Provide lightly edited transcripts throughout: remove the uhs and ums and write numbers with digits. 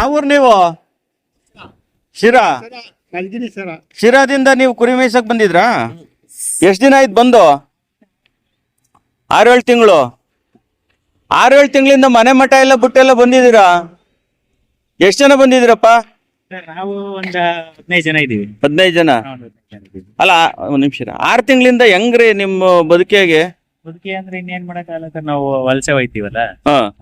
ಯಾವ ಊರು ನೀವು? ಶಿರಾ. ಶಿರಾದಿಂದ ನೀವು ಕುರಿ ಮೇಯ್ಸಕ್ ಬಂದಿದ್ರಾ? ಎಷ್ಟ್ ದಿನ ಆಯ್ತು ಬಂದು? 6-7 ತಿಂಗಳು. 6-7 ತಿಂಗಳಿಂದ ಮನೆ ಮಠ ಎಲ್ಲ ಬಿಟ್ಟೆಲ್ಲ ಬಂದಿದ್ದೀರಾ? ಎಷ್ಟ್ ಜನ ಬಂದಿದ್ದೀರಪ್ಪ? ನಾವು ಒಂದ್ 15 ಜನ ಇದೀವಿ. 15 ಜನ. ಅಲ್ಲ ಒಂದ್ ನಿಮಿಷ. 6 ತಿಂಗಳಿಂದ ಹೆಂಗ್ರಿ ನಿಮ್ಮ ಬದುಕಿಗೆ? ಬದುಕಿ ಅಂದ್ರೆ ಇನ್ನೇನ್ ಮಾಡಕ್ಕಾಗಲ್ಲ ಸರ್, ನಾವು ವಲಸೆ ಹೋಯ್ತೀವಲ್ಲ,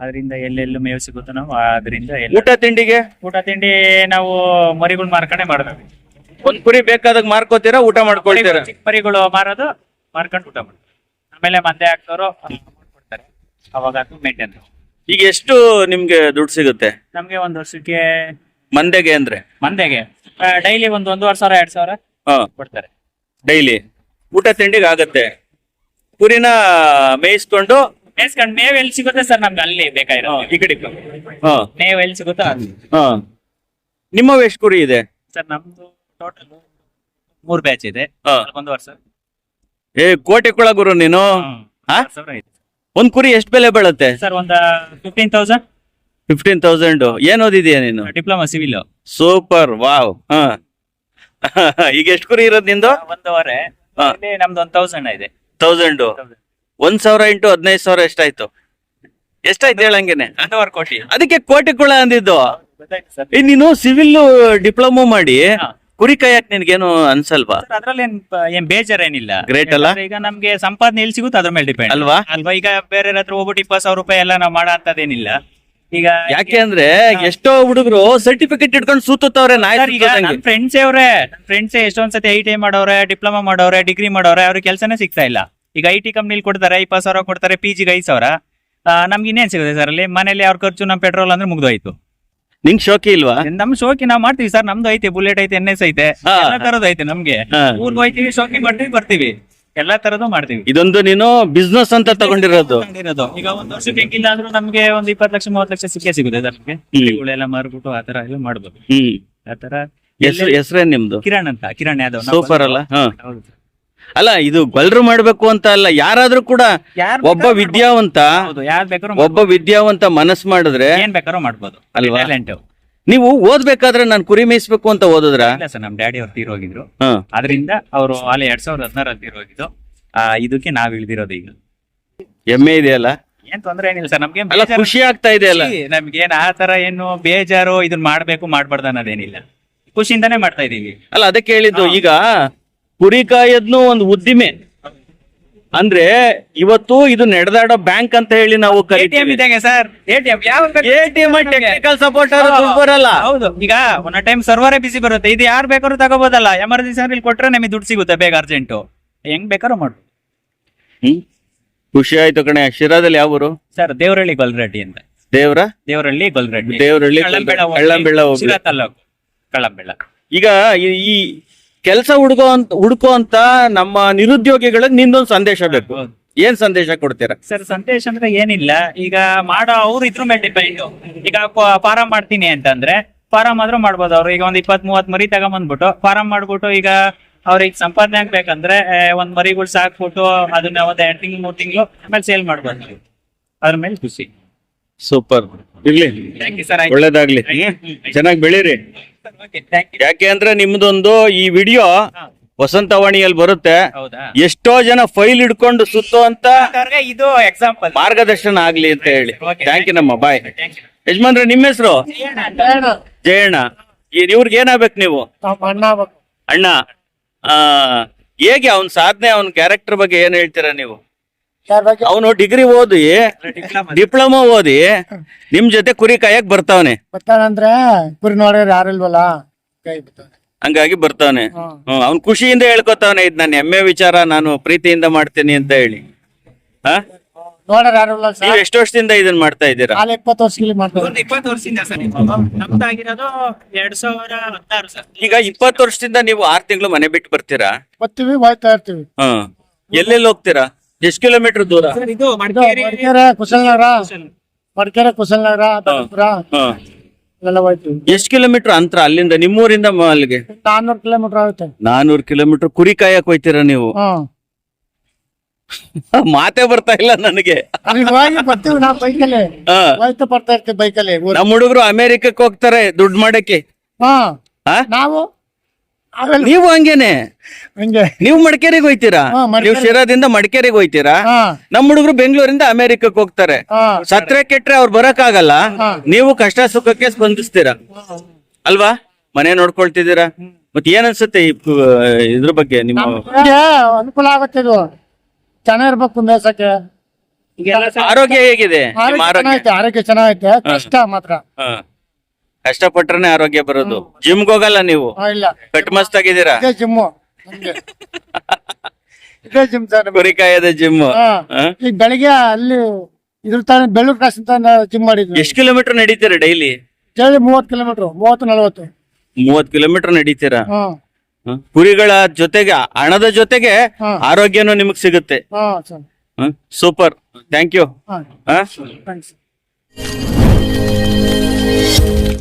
ಅದರಿಂದ ಎಲ್ಲೆಲ್ಲೂ ಮೇವು ಸಿಗುತ್ತೋ ನಾವು ಅದರಿಂದ ಊಟ ತಿಂಡಿಗೆ? ಊಟ ತಿಂಡಿ ನಾವು ಮರಿಗಳು ಮಾರ್ಕೊಂಡೆ ಮಾಡ್ತೀವಿ. ಒಂದ್ ಕುರಿ ಬೇಕಾದಾಗ ಮಾರ್ಕೋತೀರಾ, ಊಟ ಮಾಡ್ಕೊಳ್ತೀರಾ? ಚಿಕ್ಕ ಮರಿಗಳು ಮಾರೋದು, ಮಾರ್ಕೊಂಡು ಊಟ ಮಾಡ್ತೀವಿ. ಆಮೇಲೆ ಮಂದೆ ಹಾಕ್ತವ್ರು ಕೊಡ್ತಾರೆ, ಅವಾಗ ಅದು ಮೇಂಟೈನ್. ಈಗ ಎಷ್ಟು ನಿಮ್ಗೆ ದುಡ್ಡು ಸಿಗುತ್ತೆ ನಮ್ಗೆ ಒಂದ್ ವರ್ಷಕ್ಕೆ ಮಂದೆಗೆ? ಅಂದ್ರೆ ಮಂದೆಗೆ ಡೈಲಿ ಒಂದು 1,500-2,000 ಕೊಡ್ತಾರೆ ಡೈಲಿ. ಊಟ ತಿಂಡಿಗೆ ಆಗತ್ತೆ. ಕುರಿನ ಮೇಯಿಸ್ಕೊಂಡು ಮೇವ್ ಎಲ್ಲಿ ಸಿಗುತ್ತೆ ಸರ್ ನಮ್ಗೆ ಅಲ್ಲಿ ಬೇಕಾಗಿರೋ ಈ ಕಡೆ ಮೇವ್ ಎಲ್ಲಿ ಸಿಗುತ್ತೋ ಅಲ್ಲಿ. ನಿಮ್ಮ ಎಷ್ಟು ಕುರಿ ಇದೆ ಸರ್? ನಮ್ದು ಟೋಟಲ್ 3 ಬ್ಯಾಚ್ ಇದೆ. 1 ವರ್ಷ. ಕೋಟೆ ಕುಳ ಗುರು ನೀನು. ಒಂದ್ ಕುರಿ ಎಷ್ಟು ಬೆಲೆ ಬೀಳುತ್ತೆ ಸರ್? ಒಂದು 15,000. 15,000. ಏನ್ ಓದಿದೀಯ ನೀನು? Diploma civil. Super, wow. ಈಗ ಎಷ್ಟು ಕುರಿ ಇರೋದ್ ನಿಂದು? 1,500. ನಮ್ದು 1,000 ಇದೆ. 1000. 1,000 ಇಂಟು 15,000 ಎಷ್ಟಾಯ್ತು? ಎಷ್ಟಾಯ್ತು ಹೇಳಂಗೇನೆ? 1,500 ಕೋಟಿ. ಅದಕ್ಕೆ ಕೋಟೆ ಕುಳ ಅಂದಿದ್ದು. ನೀನು ಸಿವಿಲ್ ಡಿಪ್ಲೊಮಾ ಮಾಡಿ ಕುರಿ ಕಾಯಕ್ ನಿನ್ಗೇನು ಅನ್ಸಲ್ವಾ? ಅದ್ರಲ್ಲಿ ಏನ್ ಬೇಜಾರೇನಿಲ್ಲ. ಗ್ರೇಟ್ ಅಲ್ಲ? ಈಗ ನಮ್ಗೆ ಸಂಪಾದನೆ ಎಲ್ಲಿ ಸಿಗುತ್ತೆ ಅದ್ರ ಮೇಲೆ ಡಿಪೆಂಡ್ ಅಲ್ವಾ? ಈಗ ಬೇರೆ ಹತ್ರ ಹೋಗ್ಬಿಟ್ಟು 20,000 ರೂಪಾಯಿ ಎಲ್ಲ ನಾವು ಮಾಡೋ ಅಂತದೇನಿಲ್ಲ. ಈಗ ಯಾಕೆ ಅಂದ್ರೆ ಎಷ್ಟೋ ಹುಡುಗರು ಸರ್ಟಿಫಿಕೇಟ್ ಇಟ್ಕೊಂಡು ಸೂತವ್ರೆ. ಈಗ ನನ್ ಫ್ರೆಂಡ್ಸ್ ಎಷ್ಟೊಂದ್ಸತಿ ITI ಮಾಡೋರೆ, ಡಿಪ್ಲೊಮಾ ಮಾಡೋರೆ, ಡಿಗ್ರಿ ಮಾಡೋರೆ, ಅವ್ರಿಗೆ ಕೆಲಸನೇ ಸಿಗ್ತಾ ಇಲ್ಲ. ಈಗ IT ಕಂಪ್ನಿಲಿ ಕೊಡ್ತಾರೆ 20,000 ಕೊಡ್ತಾರೆ, PG ಗೆ 5,000. ನಮ್ಗೆ ಇನ್ನೇನ್ ಸಿಗುತ್ತೆ ಸರ್ ಅಲ್ಲಿ? ಮನೇಲಿ ಅವ್ರ ಖರ್ಚು, ನಮ್ ಪೆಟ್ರೋಲ್ ಅಂದ್ರೆ ಮುಗ್ದೋಯ್ತು. ನಿಂಗ್ ಶೋಕಿ ಇಲ್ವಾ? ನಮ್ ಶೋಕಿ ನಾವ್ ಮಾಡ್ತೀವಿ ಸರ್. ನಮ್ದು ಐತೆ, ಬುಲೆಟ್ ಐತೆ, NS ಐತೆ, ಎಲ್ಲಾ ತರದ್ದು ಐತೆ ನಮ್ಗೆ. ಊರ್ಗ್ ಹೋಯ್ತೀವಿ, ಶೋಕಿ ಮಾಡ್ತೀವಿ, ಬರ್ತೀವಿ, ಎಲ್ಲಾ ತರದ್ದು ಮಾಡ್ತೀವಿ. ಇದೊಂದು ನೀನು ಬಿಸ್ನೆಸ್ ಅಂತ ತಗೊಂಡಿರೋದು. ಈಗ ಒಂದ್ ವರ್ಷಕ್ಕೆ ಹೆಂಗಿಲ್ಲ ಅಂದ್ರೂ ನಮ್ಗೆ ಒಂದ್ 20 ಲಕ್ಷ 30 ಲಕ್ಷ ಸಿಗುತ್ತೆ ನಮ್ಗೆ. ಇವುಗಳೆಲ್ಲ ಮಾರ್ಬಿಟ್ಟು ಆತರ ಎಲ್ಲ ಮಾಡ್ಬೋದು. ಆತರ. ಹೆಸರೇನ್ ನಿಮ್ದು? ಕಿರಣ್ ಅಂತ. ಕಿರಣ್ ಯಾದವ್. ಸೂಪರ್ ಅಲ್ಲ? ಅಲ್ಲ, ಇದು ಗೊಲ್ರು ಮಾಡ್ಬೇಕು ಅಂತ ಅಲ್ಲ, ಯಾರಾದ್ರೂ ಕೂಡ ಒಬ್ಬ ವಿದ್ಯಾವಂತ ಮನಸ್ ಮಾಡಿದ್ರೆ ಏನ್ ಬೇಕಾದ್ರೂ ಮಾಡ್ಬೋದು ಅಲ್ವಾ? ಟ್ಯಾಲೆಂಟ್. ನೀವು ಓದ್ಬೇಕಾದ್ರೆ ನಾನು ಕುರಿ ಮೇಯಿಸ್ಬೇಕು ಅಂತ ಓದಿದ್ರ? ಇಲ್ಲ ಸರ್, ನಮ್ ಡ್ಯಾಡಿ ಅವ್ರು ತೀರೋಗಿದ್ರು. ಅದರಿಂದ ಅವರು ಅಲ್ಲಿ 2016 ತೀರೋಗಿದ್ದು. ಇದಕ್ಕೆ ನಾವ್ ಇಳಿದಿರೋದು. ಈಗ ಹೆಮ್ಮೆ ಇದೆಯಲ್ಲ? ಏನ್ ತೊಂದ್ರೆ ಏನಿಲ್ಲ ಸರ್ ನಮ್ಗೆ. ಖುಷಿ ಆಗ್ತಾ ಇದೆ ಅಲ್ಲ? ನಮ್ಗೇನ್ ಆತರ ಏನು ಬೇಜಾರು ಇದನ್ನ ಮಾಡ್ಬೇಕು ಮಾಡ್ಬಾರ್ದು ಅನ್ನೋದೇನಿಲ್ಲ, ಖುಷಿಯಿಂದಾನೇ ಮಾಡ್ತಾ ಇದೀವಿ. ಅಲ್ಲ, ಅದಕ್ಕೆ ಹೇಳಿದ್ದು. ಈಗ ಕುರಿ ಕಾಯದ್ನು ಒಂದು ಉದ್ದಿಮೆ ಅಂದ್ರೆ ಇವತ್ತು ಇದು ನಡೆದಾಡೋ ಬ್ಯಾಂಕ್ ಅಂತ ಹೇಳಿ ನಾವು ಕರಿತೀವಿ ಸರ್. ಟೆಕ್ನಿಕಲ್ ಸಪೋರ್ಟ್ ಬರಲ್ಲ. ಹೌದು. ಈಗ ಒಂದ್ ಟೈಮ್ ಸರ್ವರೇ ಬಿಸಿ ಬರುತ್ತೆ. ಇದು ಯಾರು ಬೇಕಾದ್ರೂ ತಗೋಬೋದಲ್ಲ. ಎಮರ್ಜೆನ್ಸಿ ಅಂದ್ರೆ ಇಲ್ಲಿ ಕೊಟ್ರೆ ನಮಗೆ ದುಡ್ಡು ಸಿಗುತ್ತೆ ಬೇಗ, ಅರ್ಜೆಂಟು, ಹೆಂಗ್ ಬೇಕಾದ್ರೂ ಮಾಡು. ಖುಷಿ ಆಯ್ತು ಕಣೆ. ಶಿರಾದಲ್ಲಿ ಯಾವ ಊರು ಸರ್? ದೇವರಹಳ್ಳಿ ಗೊಲ್ರೆಡ್ಡಿ ಅಂತ. ದೇವರಹಳ್ಳಿ ಗೊಲ್ರೆಡ್ಡಿ. ಶಿರಾ ತಾಲೂಕು, ಕಳ್ಳಂಬೆಳ್ಳ. ಈಗ ಈ ಕೆಲಸ ಹುಡುಕೋ ಅಂತ ನಮ್ಮ ನಿರುದ್ಯೋಗಿಗಳಿಗೆ ನಿಂದೊಂದು ಸಂದೇಶ ಬೇಕು. ಏನ್ ಸಂದೇಶ ಕೊಡ್ತೀರಾ ಸರ್? ಸಂದೇಶ ಅಂದ್ರೆ ಏನಿಲ್ಲ, ಈಗ ಮಾಡೋ ಅವ್ರು ಇದ್ರ ಮೇಲೆ ಡಿಪೆಂಡ್. ಈಗ ಫಾರಂ ಮಾಡ್ತೀನಿ ಅಂತಂದ್ರೆ ಫಾರಂ ಆದ್ರೂ ಮಾಡ್ಬೋದು. ಅವ್ರು ಈಗ ಒಂದ್ 20-30 ಮರಿ ತಗೊಂಬಂದ್ಬಿಟ್ಟು ಫಾರಂ ಮಾಡ್ಬಿಟ್ಟು, ಈಗ ಅವ್ರಿಗೆ ಸಂಪಾದನೆ ಆಗ್ಬೇಕಂದ್ರೆ ಒಂದ್ ಮರಿಗಳು ಸಾಕ್ಬಿಟ್ಟು ಅದನ್ನ ಒಂದ್ 2 ತಿಂಗಳು 3 ತಿಂಗಳು ಆಮೇಲೆ ಸೇಲ್ ಮಾಡ್ಬೋದು. ಅದ್ರ ಮೇಲೆ ಖುಷಿ. ಸೂಪರ್. ಇರ್ಲಿ, ಒಳ್ಳೇದಾಗ್ಲಿ, ಚೆನ್ನಾಗಿ ಬೆಳೀರಿ. ಯಾಕೆ ಅಂದ್ರೆ ನಿಮ್ದೊಂದು ಈ ವಿಡಿಯೋ ವಸಂತವಾಣಿಯಲ್ಲಿ ಬರುತ್ತೆ. ಎಷ್ಟೋ ಜನ ಫೈಲ್ ಹಿಡ್ಕೊಂಡು ಸುತ್ತೋ ಅಂತ ಇದು ಎಕ್ಸಾಂಪಲ್, ಮಾರ್ಗದರ್ಶನ ಆಗ್ಲಿ ಅಂತ ಹೇಳಿ. ಥ್ಯಾಂಕ್ ಯು ನಮ್ಮ. ಬಾಯ್. ಯಜಮಾನ್ರೆ, ನಿಮ್ಮ ಹೆಸರು? ಜಯಣ್ಣ. ಇವ್ರಿಗೆ ಏನಾಗ್ಬೇಕು ನೀವು? ಅಣ್ಣ. ಹೇಗೆ ಅವನ್ ಸಾಧನೆ, ಅವನ್ ಕ್ಯಾರೆಕ್ಟರ್ ಬಗ್ಗೆ ಏನ್ ಹೇಳ್ತೀರಾ ನೀವು? ಅವನು ಡಿಗ್ರಿ ಓದಿ, ಡಿಪ್ಲೊಮಾ ಓದಿ ನಿಮ್ ಜೊತೆ ಕುರಿ ಕಾಯಕ್ ಬರ್ತಾವನೆ. ಬರ್ತಾನಂದ್ರೆ ಕುರಿ ನೋಡ್ರಿ ಯಾರಿಲ್ವಲ್ಲ, ಹಂಗಾಗಿ ಬರ್ತಾವನೆ. ಅವ್ನ್ ಖುಷಿಯಿಂದ ಹೇಳ್ಕೊತಾವನೆ, ಇದ್ ನನ್ನ ಹೆಮ್ಮೆ ವಿಚಾರ, ನಾನು ಪ್ರೀತಿಯಿಂದ ಮಾಡ್ತೀನಿ ಅಂತ ಹೇಳಿ. ನೋಡ್ರಿ ಯಾರಿಲ್ಲ. ನೀವ್ ಎಷ್ಟು ವರ್ಷದಿಂದ ಇದನ್ನ ಮಾಡ್ತಾ ಇದ್ದೀರಾ? 20 ವರ್ಷದಲ್ಲಿ ಮಾಡ್ತಾರೆ. 20 ವರ್ಷದಿಂದ ಸರ್. ನಮ್ದಾಗಿರೋದು 2016 ಸರ್. ಈಗ 20 ವರ್ಷದಿಂದ ನೀವು 6 ತಿಂಗಳು ಮನೆ ಬಿಟ್ಟು ಬರ್ತೀರಾ? ಬರ್ತೀವಿ, ಹೋಯ್ತಾ ಇರ್ತೀವಿ. ಎಲ್ಲೆಲ್ಲಿ ಹೋಗ್ತೀರಾ? ಎಷ್ಟು ಕಿಲೋಮೀಟರ್ ದೂರ? ಇದು ಮಡಿಕೇರೆ, ಕುಶಲನಗರ, ಎಲ್ಲ ಹೋಯ್ತೀವಿ. ಎಷ್ಟು ಕಿಲೋಮೀಟರ್ ಅಂತರ ಅಲ್ಲಿಂದ, ನಿಮ್ಮೂರಿಂದ ಅಲ್ಲಿಗೆ? 400 ಕಿಲೋಮೀಟರ್ ಆಗುತ್ತೆ. 400 ಕಿಲೋಮೀಟರ್ ಕುರಿ ಕಾಯಕ್ ಹೋಯ್ತೀರಾ ನೀವು? ಮಾತೇ ಬರ್ತಾ ಇಲ್ಲ ನನಗೆ. ಅಲ್ಲಿ ಹೋಗಿ ಬರ್ತೀವಿ ನಾವು ಬೈಕಲ್ಲಿ. ಹಾ. ಹೋಯ್ತಾ ಬರ್ತಾ ಇರ್ತೀವಿ ಬೈಕಲ್ಲಿ. ನಮ್ಮ ಹುಡುಗರು ಅಮೆರಿಕಕ್ಕೆ ಹೋಗ್ತಾರೆ ದುಡ್ಡು ಮಾಡಕ್ಕೆ. ಹಾ ಹಾ? ನಾವು ಅವೆಲ್ಲ ನೀವು ಹಂಗೇನೆ, ಹಂಗೆ. ನೀವು ಮಡಿಕೇರಿಗೆ ಹೋಯ್ತೀರಾ, ಹಾ, ಮಡಿಕೇರಿ. ನೀವು ಶಿರಾದಿಂದ ಮಡಿಕೇರಿಗೆ ಹೋಯ್ತೀರಾ. ಹಾ ನಮ್ಮ ಹುಡುಗರು ಬೆಂಗಳೂರಿಂದ ಅಮೆರಿಕಕ್ಕೆ ಹೋಗ್ತಾರೆ. ಹಾ ಸತ್ರೆ ಕೆಟ್ರೆ ಅವ್ರು ಬರಕ್ ಆಗಲ್ಲ, ಹಾ. ನೀವು ಕಷ್ಟ ಸುಖಕ್ಕೆ ಸ್ಪಂದಿಸ್ತೀರಾ ಅಲ್ವಾ? ಮನೆ ನೋಡ್ಕೊಳ್ತಿದ್ದೀರಾ. ಮತ್ತೆ ಏನ್ ಅನ್ಸುತ್ತೆ ಇದ್ರ ಬಗ್ಗೆ ನಿಮ್ಮ? ನಮ್ಗೆ ಅನುಕೂಲ ಆಗುತ್ತೆ ಇದು. ಚೆನ್ನಾಗಿರ್ಬೇಕು ಮೇಸಕ್ಕೆ. ಆರೋಗ್ಯ ಹೇಗಿದೆ ನಿಮ್ಮ ಆರೋಗ್ಯ ಆರೋಗ್ಯ? ಚೆನ್ನಾಗೈತೆ, ಆರೋಗ್ಯ ಚೆನ್ನಾಗೈತೆ. ಕಷ್ಟ ಮಾತ್ರ. ಹಾ. ಕಷ್ಟಪಟ್ರೆ ಆರೋಗ್ಯ ಬರೋದು. ಜಿಮ್ಗೆ ಹೋಗಲ್ಲ ನೀವು? ಹಾ, ಇಲ್ಲ ಕಟ್ ಮಸ್ತ್ ಆಗಿದ್ದೀರಾ. ಇದೇ ಜಿಮ್ಮು ನಮ್ಗೆ. ಇದೇ ಜಿಮ್ ಸರ್. ಕುರಿಕಾಯದ ಜಿಮ್. ಈಗ ಬೆಳಿಗ್ಗೆ ಅಲ್ಲಿ ಇದ್ರ ತಾನೆ ಬೆಳ್ಳೂರು ಕ್ರಾಸ್ ಅಂತ ಜಿಮ್ ಮಾಡಿದ್ವಿ. ಎಷ್ಟು ಕಿಲೋಮೀಟರ್ ನಡೀತೀರಾ ಡೈಲಿ? Daily 30 kilometre, 30-40. 30 ಕಿಲೋಮೀಟರ್ ನಡೀತೀರಾ. ಹಾ ಕುರಿಗಳ ಜೊತೆಗೆ ಹಣದ ಜೊತೆಗೆ ಹಾ. ಆರೋಗ್ಯನೂ ನಿಮಗ್ ಸಿಗುತ್ತೆ. ಹಾ ಸರ್. Super, thank you. ಹಾ ಹಾ ಥ್ಯಾಂಕ್ಸ್.